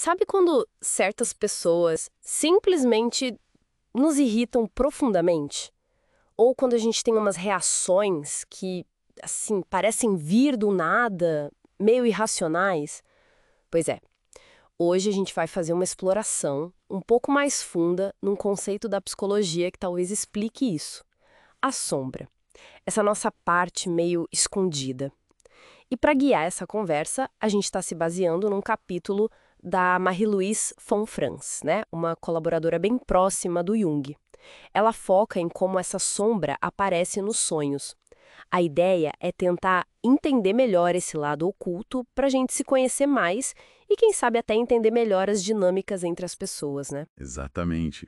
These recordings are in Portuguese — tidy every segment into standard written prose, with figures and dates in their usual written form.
Sabe quando certas pessoas simplesmente nos irritam profundamente? Ou quando a gente tem umas reações que, assim, parecem vir do nada, meio irracionais? Pois é, hoje a gente vai fazer uma exploração um pouco mais funda num conceito da psicologia que talvez explique isso. A sombra. Essa nossa parte meio escondida. E para guiar essa conversa, a gente está se baseando num capítulo da Marie-Louise von Franz, né? Uma colaboradora bem próxima do Jung. Ela foca em como essa sombra aparece nos sonhos. A ideia é tentar entender melhor esse lado oculto para a gente se conhecer mais e, quem sabe, até entender melhor as dinâmicas entre as pessoas, né? Exatamente.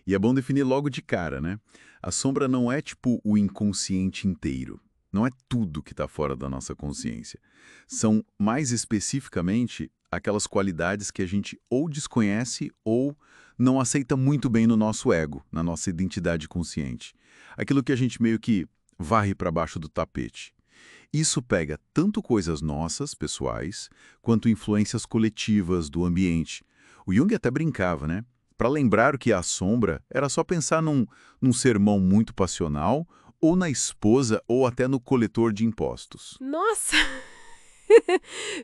E é bom definir logo de cara, né? A sombra não é tipo o inconsciente inteiro. Não é tudo que está fora da nossa consciência. São, mais especificamente, aquelas qualidades que a gente ou desconhece ou não aceita muito bem no nosso ego, na nossa identidade consciente. Aquilo que a gente meio que varre para baixo do tapete. Isso pega tanto coisas nossas, pessoais, quanto influências coletivas do ambiente. O Jung até brincava, né? Para lembrar o que é a sombra, era só pensar num sermão muito passional, ou na esposa, ou até no coletor de impostos. Nossa!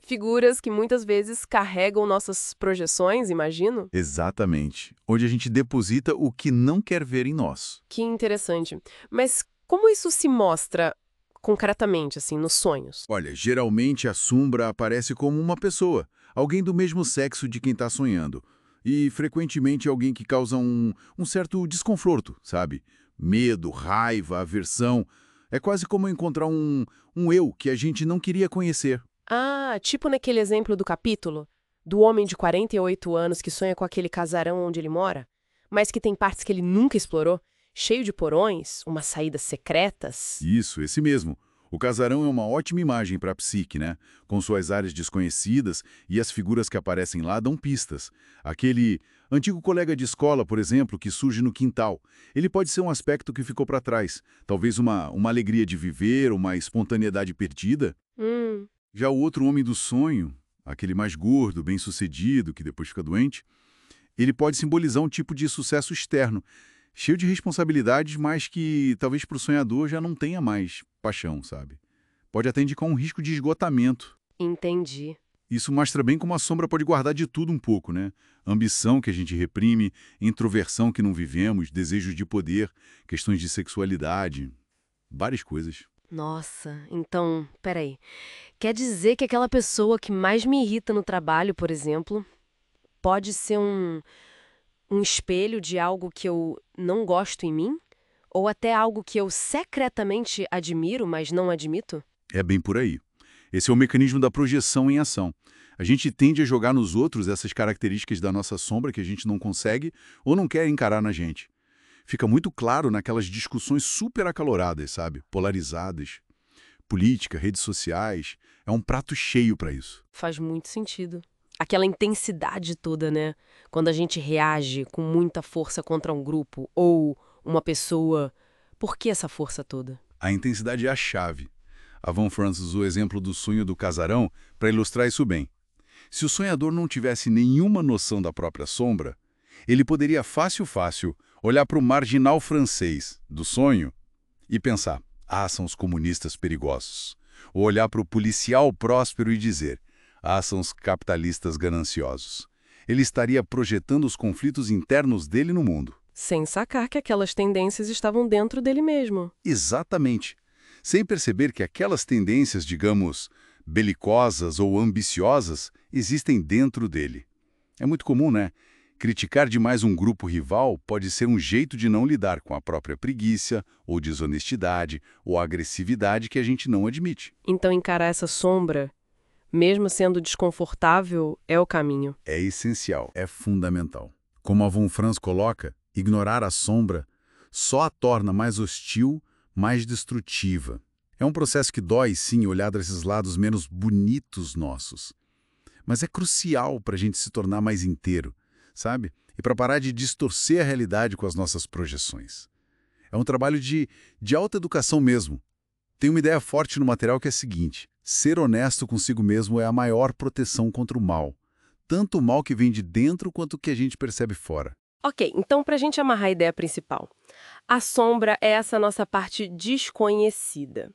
Figuras que muitas vezes carregam nossas projeções, imagino? Exatamente. Onde a gente deposita o que não quer ver em nós. Que interessante. Mas como isso se mostra concretamente, assim, nos sonhos? Olha, geralmente a sombra aparece como uma pessoa, alguém do mesmo sexo de quem está sonhando. E frequentemente alguém que causa um certo desconforto, sabe? Medo, raiva, aversão. É quase como encontrar um eu que a gente não queria conhecer. Ah, tipo naquele exemplo do capítulo, do homem de 48 anos que sonha com aquele casarão onde ele mora, mas que tem partes que ele nunca explorou, cheio de porões, umas saídas secretas. Isso, esse mesmo. O casarão é uma ótima imagem para a psique, né? Com suas áreas desconhecidas e as figuras que aparecem lá dão pistas. Aquele antigo colega de escola, por exemplo, que surge no quintal. Ele pode ser um aspecto que ficou para trás. Talvez uma alegria de viver, uma espontaneidade perdida. Hum, Já o outro homem do sonho, aquele mais gordo, bem-sucedido, que depois fica doente, ele pode simbolizar um tipo de sucesso externo, cheio de responsabilidades, mas que talvez para o sonhador já não tenha mais paixão, sabe? Pode até indicar um risco de esgotamento. entendi. Isso mostra bem como a sombra pode guardar de tudo um pouco, né? Ambição que a gente reprime, introversão que não vivemos, desejos de poder, questões de sexualidade, várias coisas. Nossa, então, peraí. Quer dizer que aquela pessoa que mais me irrita no trabalho, por exemplo, pode ser um espelho de algo que eu não gosto em mim? Ou até algo que eu secretamente admiro, mas não admito? É bem por aí. Esse é o mecanismo da projeção em ação. A gente tende a jogar nos outros essas características da nossa sombra que a gente não consegue ou não quer encarar na gente. Fica muito claro naquelas discussões super acaloradas, sabe? Polarizadas. Política, redes sociais, é um prato cheio para isso. Faz muito sentido. Aquela intensidade toda, né? Quando a gente reage com muita força contra um grupo ou uma pessoa. Por que essa força toda? A intensidade é a chave. A Von Franz usou o exemplo do sonho do casarão para ilustrar isso bem. Se o sonhador não tivesse nenhuma noção da própria sombra, ele poderia fácil olhar para o marginal francês do sonho e pensar, são os comunistas perigosos. Ou olhar para o policial próspero e dizer, são os capitalistas gananciosos. Ele estaria projetando os conflitos internos dele no mundo. Sem sacar que aquelas tendências estavam dentro dele mesmo. Exatamente. Sem perceber que aquelas tendências, digamos, belicosas ou ambiciosas, existem dentro dele. É muito comum, né? Criticar demais um grupo rival pode ser um jeito de não lidar com a própria preguiça, ou desonestidade, ou agressividade que a gente não admite. Então encarar essa sombra, mesmo sendo desconfortável, é o caminho. É essencial, é fundamental. Como a Von Franz coloca, ignorar a sombra só a torna mais hostil, mais destrutiva. É um processo que dói, sim, olhar desses lados menos bonitos nossos. Mas é crucial para a gente se tornar mais inteiro, sabe? E para parar de distorcer a realidade com as nossas projeções. É um trabalho de autoeducação mesmo. Tem uma ideia forte no material que é a seguinte: ser honesto consigo mesmo é a maior proteção contra o mal, tanto o mal que vem de dentro quanto o que a gente percebe fora. Ok, então para a gente amarrar a ideia principal, a sombra é essa nossa parte desconhecida.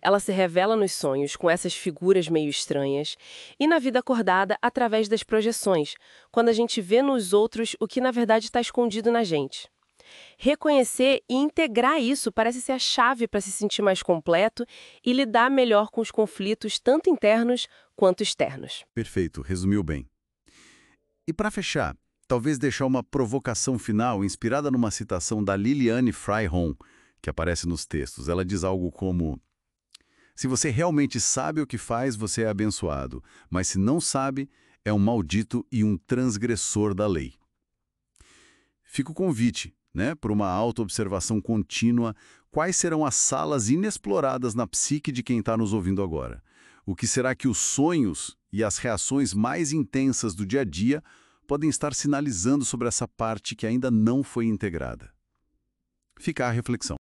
Ela se revela nos sonhos com essas figuras meio estranhas e na vida acordada através das projeções, quando a gente vê nos outros o que na verdade está escondido na gente. Reconhecer e integrar isso parece ser a chave para se sentir mais completo e lidar melhor com os conflitos tanto internos quanto externos. Perfeito, resumiu bem. E para fechar, talvez deixar uma provocação final inspirada numa citação da Liliane Fryhon, que aparece nos textos. Ela diz algo como: se você realmente sabe o que faz, você é abençoado, mas se não sabe, é um maldito e um transgressor da lei. Fica o convite, né, por uma autoobservação contínua. Quais serão as salas inexploradas na psique de quem está nos ouvindo agora? O que será que os sonhos e as reações mais intensas do dia a dia podem estar sinalizando sobre essa parte que ainda não foi integrada? Fica a reflexão.